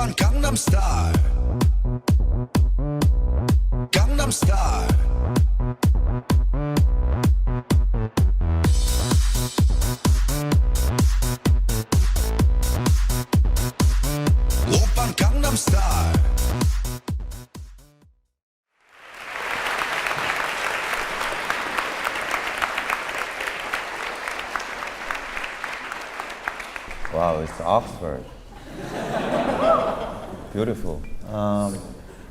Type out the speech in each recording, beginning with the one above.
오빤 강남스타일 강남스타일 오빤 강남스타일 Wow, it's Oxford. Beautiful.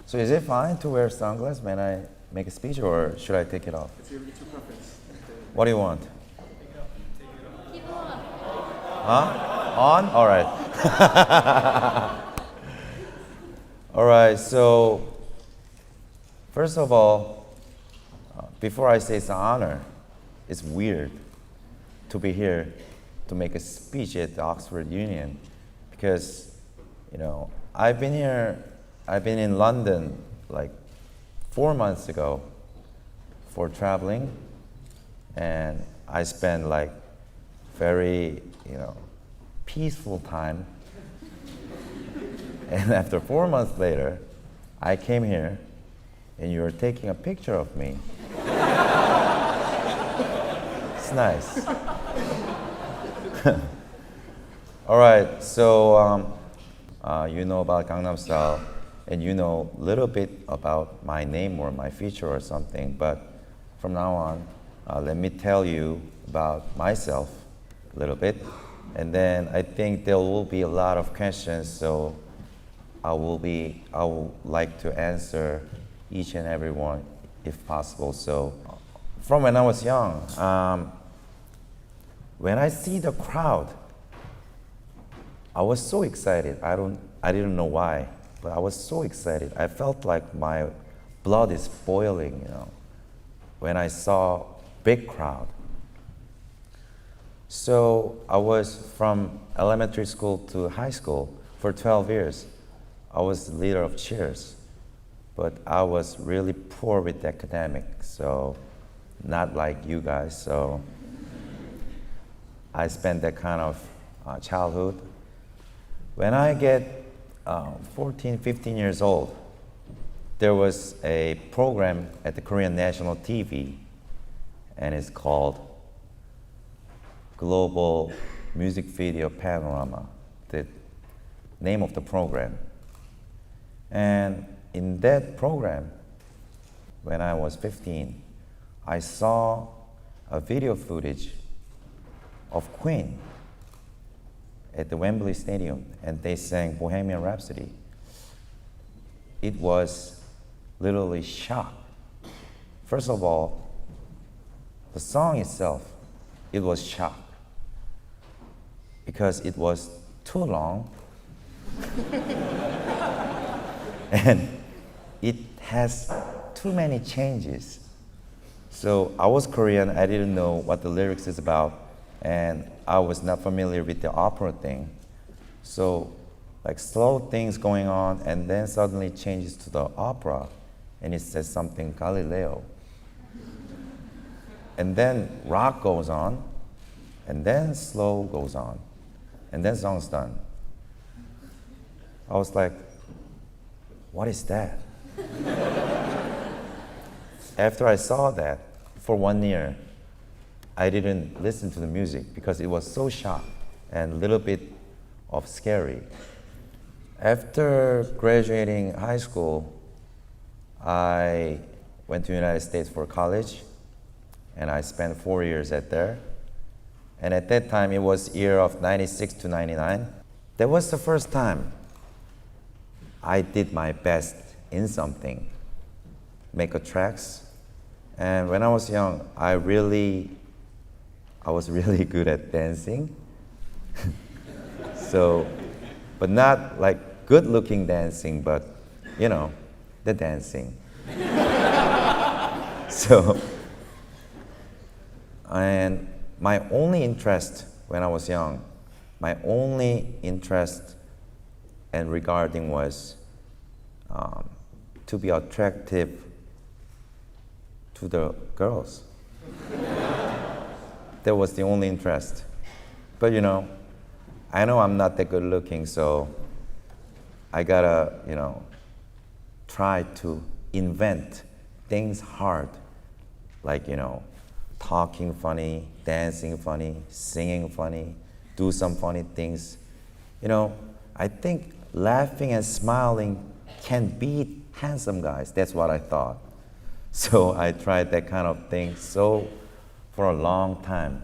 So is it fine to wear sunglasses when I make a speech, or should I take it off? It's your preference. What do you want? Keep on. Huh? On? All right. All right, so first of all, before I say it's an honor, it's weird to be here to make a speech at the Oxford Union because, you know, I've been in London like 4 months ago for traveling, and I spent like very, peaceful time. And after 4 months later, I came here and you were taking a picture of me. It's nice. All right, so you know about Gangnam Style, and you know a little bit about my name or my feature or something, but from now on, let me tell you about myself a little bit, and then I think there will be a lot of questions, so I would like to answer each and every one if possible. So from when I was young, when I see the crowd, I was so excited. I didn't know why, but I was so excited. I felt like my blood is boiling, when I saw big crowd. So I was from elementary school to high school for 12 years. I was the leader of cheers, but I was really poor with academics, so not like you guys. So I spent that kind of childhood. When I get 14, 15 years old, there was a program at the Korean national TV, and it's called Global Music Video Panorama, the name of the program. And in that program, when I was 15, I saw a video footage of Queen at the Wembley Stadium, and they sang Bohemian Rhapsody. It was literally shock. First of all, the song itself, it was shock because it was too long and it has too many changes. So I was Korean, I didn't know what the lyrics is about, and I was not familiar with the opera thing. So like slow things going on, and then suddenly it changes to the opera, and it says something Galileo. And then rock goes on, and then slow goes on, and then song's done. I was like, what is that? After I saw that, for 1 year, I didn't listen to the music because it was so sharp and a little bit of scary. After graduating high school, I went to the United States for college, and I spent 4 years there. And at that time, it was year of 96 to 99. That was the first time I did my best in something, make a tracks. And when I was young, I was really good at dancing. So, but not like good looking dancing, but the dancing. So, and my only interest when I was young, my only interest and regarding was to be attractive to the girls. That was the only interest. But I know I'm not that good looking, so I gotta, try to invent things hard, like, talking funny, dancing funny, singing funny, do some funny things. I think laughing and smiling can beat handsome guys. That's what I thought. So I tried that kind of thing for a long time.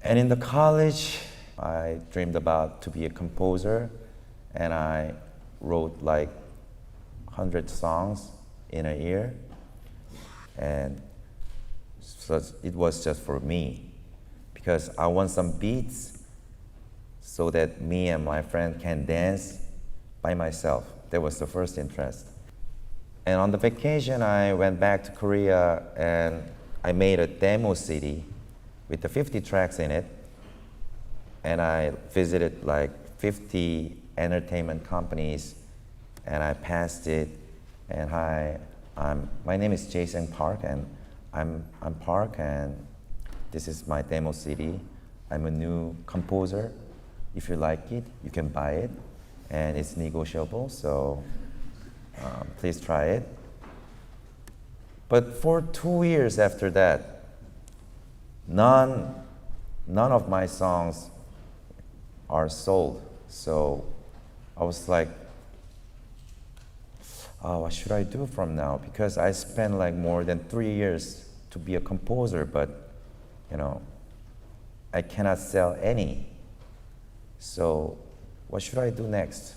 And in the college, I dreamed about to be a composer, and I wrote like 100 songs in a year. And so it was just for me, because I want some beats so that me and my friend can dance by myself. That was the first interest. And on the vacation, I went back to Korea and I made a demo CD with the 50 tracks in it. And I visited like 50 entertainment companies, and I passed it. And hi, my name is Jason Park, and I'm Park, and this is my demo CD. I'm a new composer. If you like it, you can buy it, and it's negotiable, so please try it. But for 2 years after that, none of my songs are sold. So I was like, what should I do from now? Because I spent like more than 3 years to be a composer, but I cannot sell any. So what should I do next?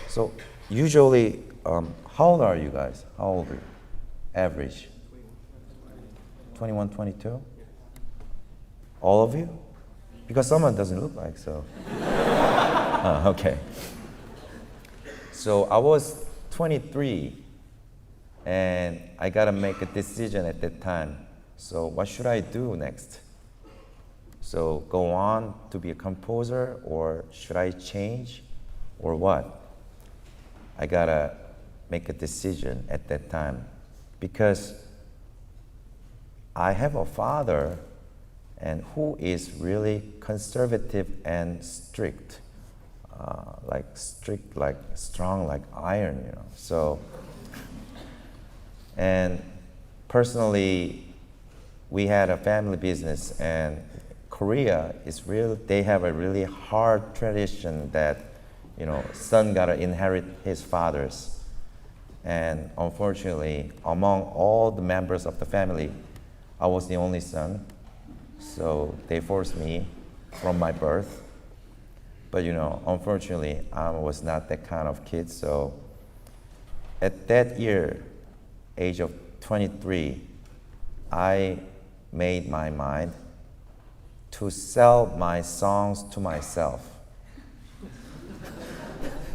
So usually, how old are you guys? How old are you? Average? 21, 22? All of you? Because someone doesn't look like so. Okay. So I was 23, and I gotta make a decision at that time. So what should I do next? So go on to be a composer, or should I change, or what? I gotta make a decision at that time, because I have a father and who is really conservative and strict, like strong like iron, So, and personally, we had a family business, and Korea is they have a really hard tradition that, son gotta inherit his father's. And unfortunately, among all the members of the family, I was the only son. So they forced me from my birth. But unfortunately, I was not that kind of kid. So at that year, age of 23, I made my mind to sell my songs to myself.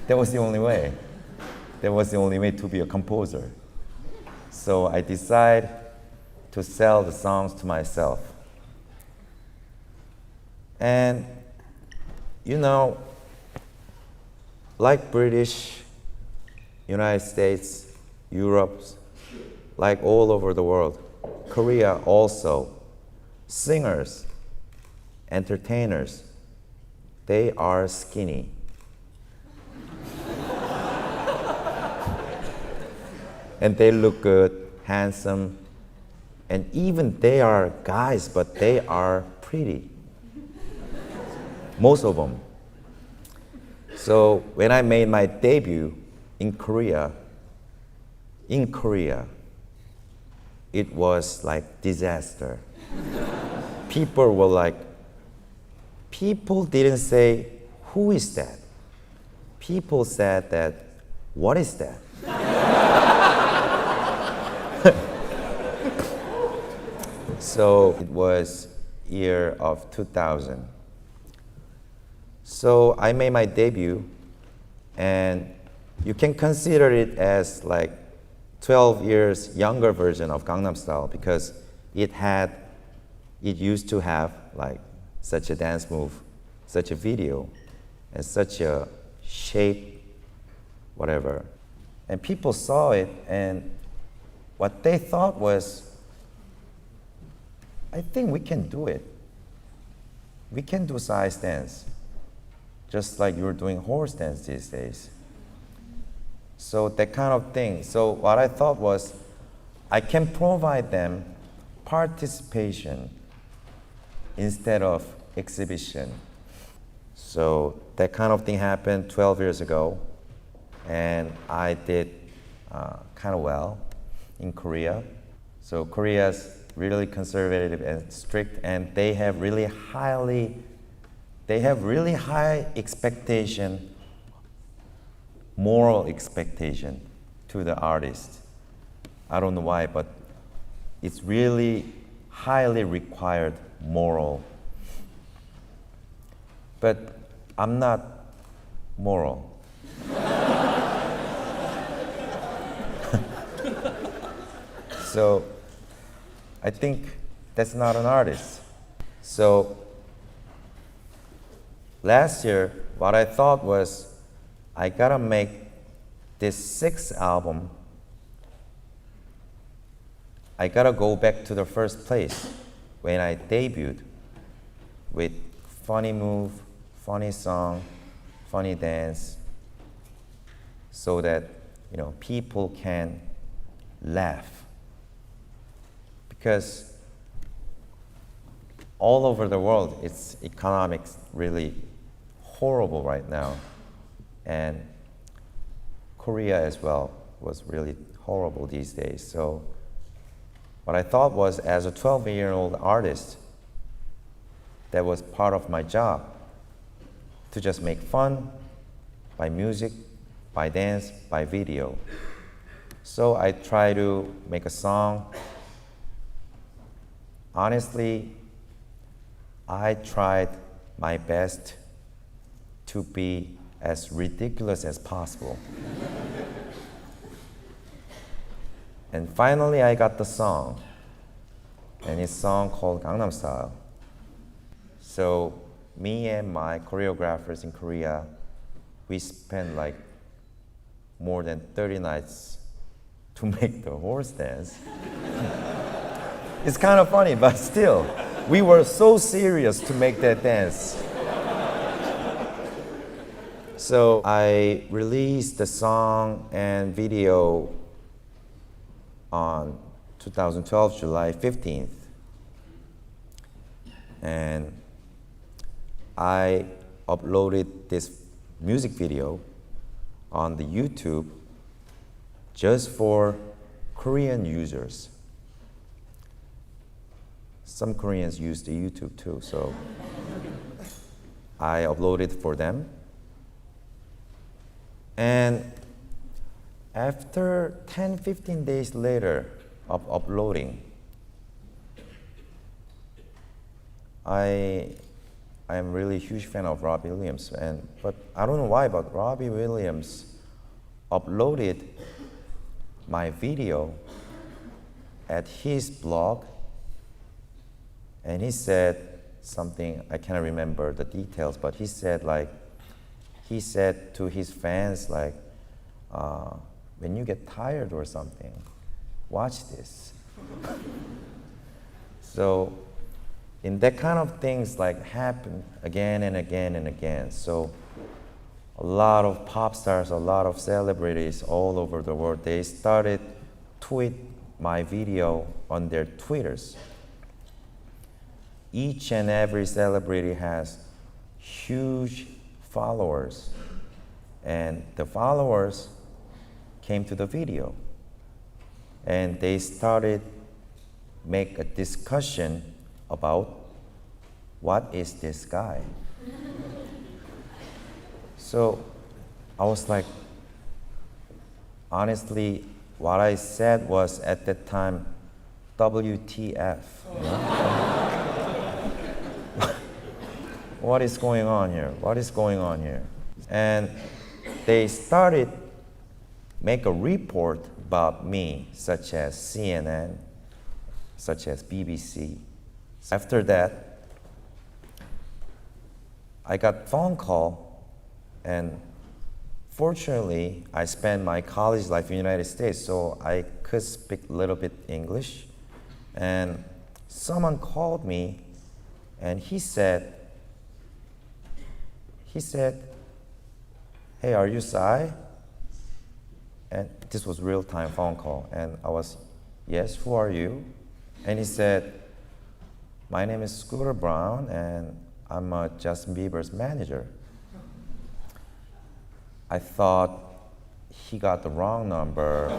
That was the only way. That was the only way to be a composer. So I decided to sell the songs to myself. And like British, United States, Europe, like all over the world, Korea also, singers, entertainers, they are skinny. And they look good, handsome, and even they are guys, but they are pretty. Most of them. So when I made my debut in Korea, it was like disaster. People didn't say, who is that? People said that, what is that? So it was year of 2000. So I made my debut, and you can consider it as like 12 years younger version of Gangnam Style, because it used to have like such a dance move, such a video, and such a shape, whatever. And people saw it, and what they thought was, I think we can do it. We can do size dance. just like you're doing horse dance these days. So that kind of thing. So what I thought was, I can provide them participation instead of exhibition. So that kind of thing happened 12 years ago, and I did kind of well in Korea. So Korea's really conservative and strict, and they have really high expectation, moral expectation to the artist. I don't know why, but it's really highly required moral. But I'm not moral. So I think that's not an artist. So last year, what I thought was, I gotta make this 6th album. I gotta go back to the first place when I debuted with funny move, funny song, funny dance, so that people can laugh. Because all over the world, it's economics really horrible right now. And Korea as well was really horrible these days. So what I thought was, as a 12-year-old artist, that was part of my job, to just make fun by music, by dance, by video. So I try to make a song. Honestly, I tried my best to be as ridiculous as possible. And finally I got the song, and it's a song called Gangnam Style. So me and my choreographers in Korea, we spent like more than 30 nights to make the horse dance. It's kind of funny, but still, we were so serious to make that dance. So I released the song and video on 2012, July 15th. And I uploaded this music video on the YouTube just for Korean users. Some Koreans use the YouTube too, so I uploaded for them. And after 10-15 days later of uploading, I am really a huge fan of Robbie Williams, but I don't know why, but Robbie Williams uploaded my video at his blog, and he said something, I can't remember the details, but he said to his fans, when you get tired or something, watch this. So in that kind of things happen again and again and again. So a lot of pop stars, a lot of celebrities all over the world, they started tweet my video on their Twitters. Each and every celebrity has huge followers, and the followers came to the video, and they started make a discussion about what is this guy. So I was like, honestly, what I said was at that time, WTF. What is going on here? What is going on here? And they started make a report about me, such as CNN, such as BBC. After that, I got phone call, and fortunately, I spent my college life in the United States, so I could speak a little bit English. And someone called me, and he said he said, "Hey, are you Sai?" And this was real-time phone call. And I was, "Yes, who are you?" And he said, "My name is Scooter Brown, and I'm Justin Bieber's manager." I thought he got the wrong number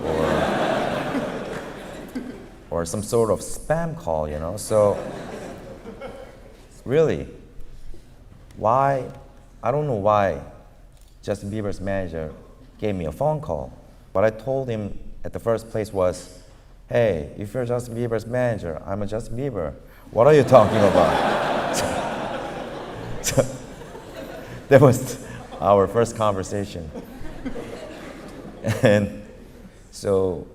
or some sort of spam call, you know. So really, why? I don't know why Justin Bieber's manager gave me a phone call. What I told him at the first place was, "Hey, if you're Justin Bieber's manager, I'm a Justin Bieber. What are you talking about?" So that was our first conversation. And so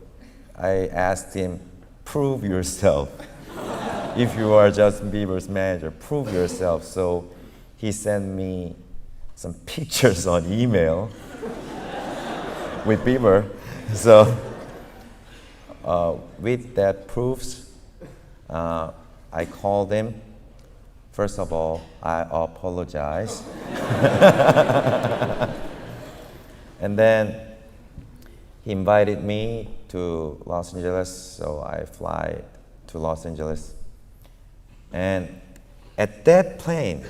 I asked him, "Prove yourself. If you are Justin Bieber's manager, prove yourself." So he sent me some pictures on email with Bieber. So with that proofs, I called him. First of all, I apologize. And then he invited me to Los Angeles, so I fly to Los Angeles. And at that plane,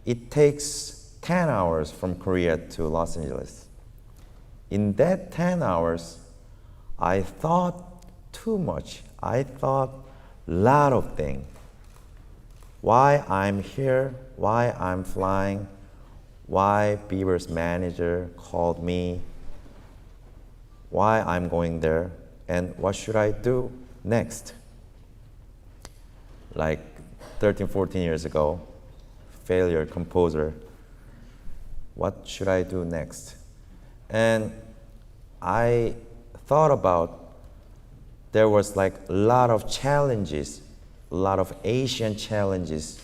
it takes 10 hours from Korea to Los Angeles. In that 10 hours, I thought too much. I thought a lot of things. Why I'm here, why I'm flying, why Bieber's manager called me, why I'm going there, and what should I do next? Like 13, 14 years ago, failure composer, what should I do next? And I thought about there was like a lot of challenges, a lot of Asian challenges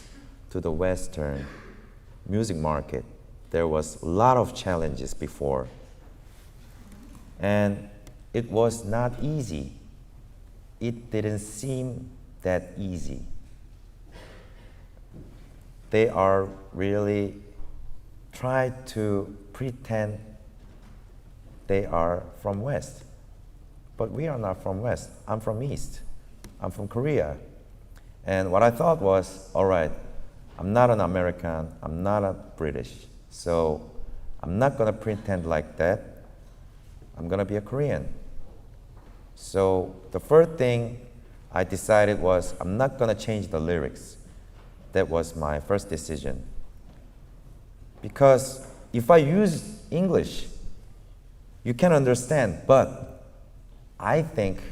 to the Western music market. There was a lot of challenges before. And it was not easy. It didn't seem that easy. They are really trying to pretend they are from West. But we are not from West. I'm from East. I'm from Korea. And what I thought was, all right, I'm not an American, I'm not a British, so I'm not gonna pretend like that. I'm gonna be a Korean. So the first thing I decided was I'm not gonna change the lyrics. That was my first decision. Because if I use English, you can understand, but I think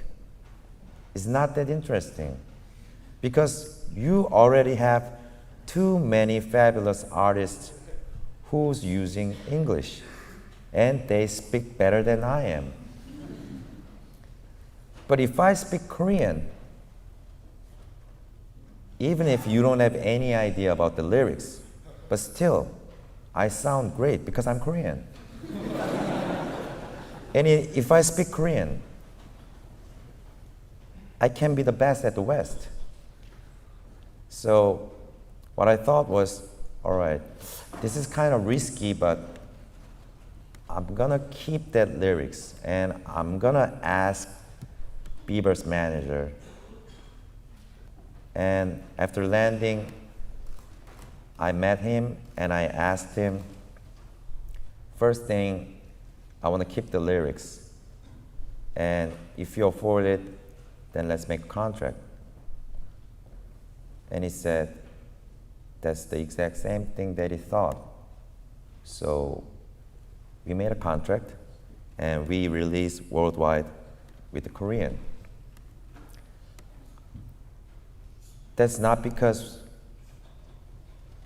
it's not that interesting. Because you already have too many fabulous artists who's using English, and they speak better than I am. But if I speak Korean, even if you don't have any idea about the lyrics, but still, I sound great because I'm Korean. And if I speak Korean, I can be the best at the West. So what I thought was, all right, this is kind of risky, but I'm gonna keep that lyrics and I'm gonna ask Bieber's manager. And after landing, I met him and I asked him, first thing, I want to keep the lyrics. And if you afford it, then let's make a contract. And he said, that's the exact same thing that he thought. So we made a contract and we released worldwide with the Korean. That's not because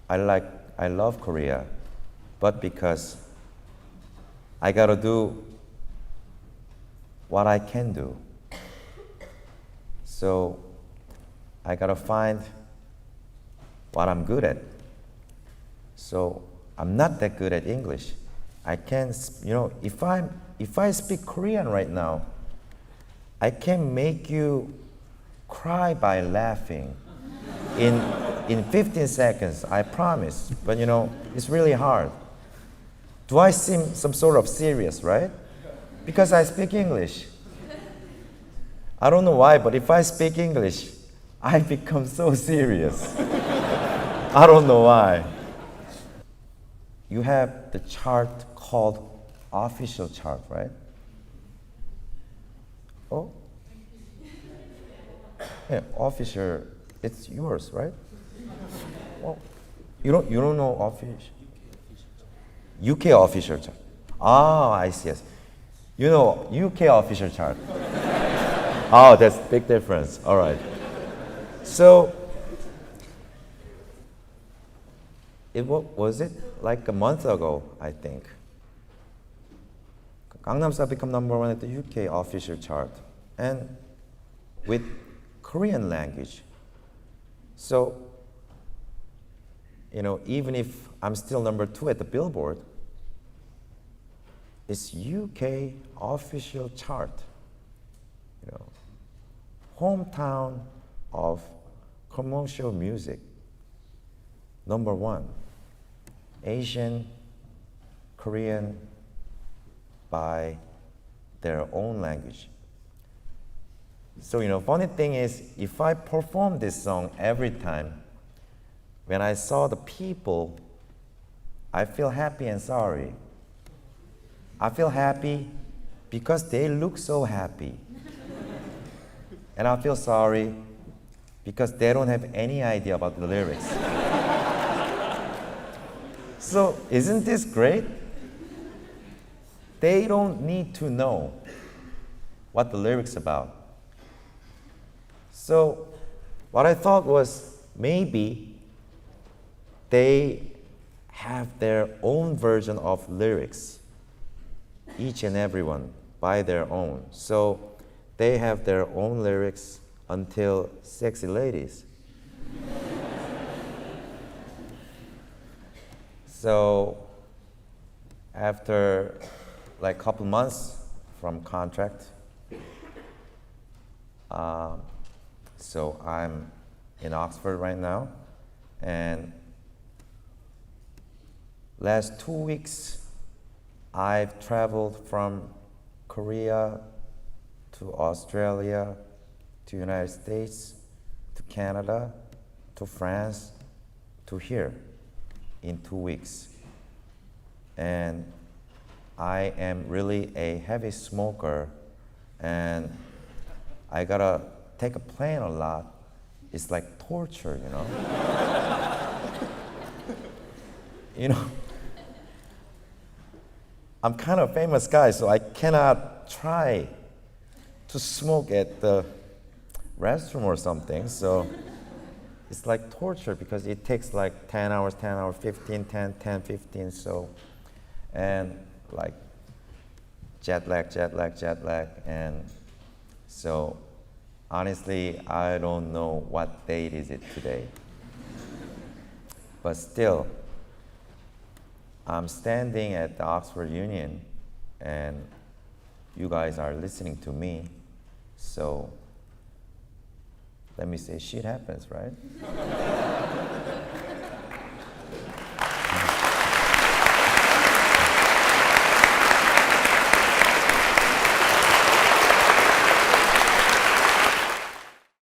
I love Korea, but because I gotta do what I can do. So I gotta find what I'm good at. So I'm not that good at English. I can, if I speak Korean right now, I can make you cry by laughing in in 15 seconds, I promise. But you know, it's really hard. Do I seem some sort of serious, right? Because I speak English. I don't know why, but if I speak English, I become so serious. I don't know why. You have the chart called official chart, right? Oh? Yeah, official, it's yours, right? Oh, you don't know official? UK official chart. Ah, I see, yes. You know UK official chart. Oh, that's big difference. All right. So, was it like a month ago, I think. Gangnam became #1 at the UK official chart, and with Korean language. So, you know, even if I'm still #2 at the Billboard, it's UK official chart. You know, hometown of commercial music. #1, Asian, Korean, by their own language. So, you know, funny thing is, if I perform this song every time, when I saw the people, I feel happy and sorry. I feel happy because they look so happy. And I feel sorry because they don't have any idea about the lyrics. So, isn't this great? They don't need to know what the lyrics about. So, what I thought was maybe they have their own version of lyrics, each and every one by their own. So, they have their own lyrics until Sexy Ladies. So, after like a couple months from contract, so I'm in Oxford right now, and last 2 weeks I've traveled from Korea to Australia, to United States, to Canada, to France, to here in 2 weeks. And I am really a heavy smoker, and I gotta take a plane a lot. It's like torture, you know? You know, I'm kind of a famous guy, so I cannot try to smoke at the restroom or something. So it's like torture because it takes like 10 hours, 15, 10, 15. So, and like jet lag. And so honestly, I don't know what date is it today. But still, I'm standing at the Oxford Union and you guys are listening to me. So let me say, shit happens, right?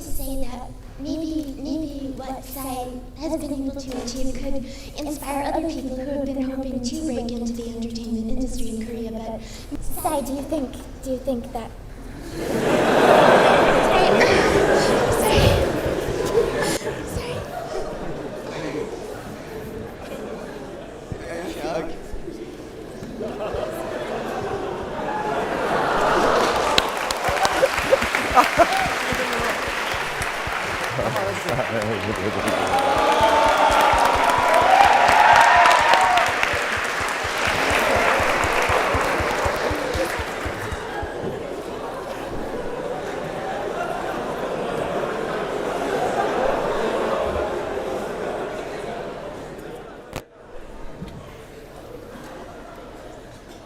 Say that maybe what Sai has been able to achieve could inspire other people who have been hoping to break into the entertainment industry in Korea. But Sai, do you think that?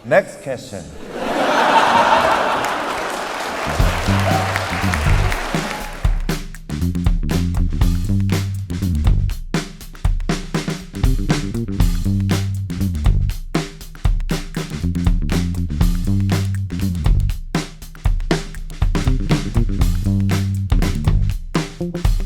Next question. Thank you.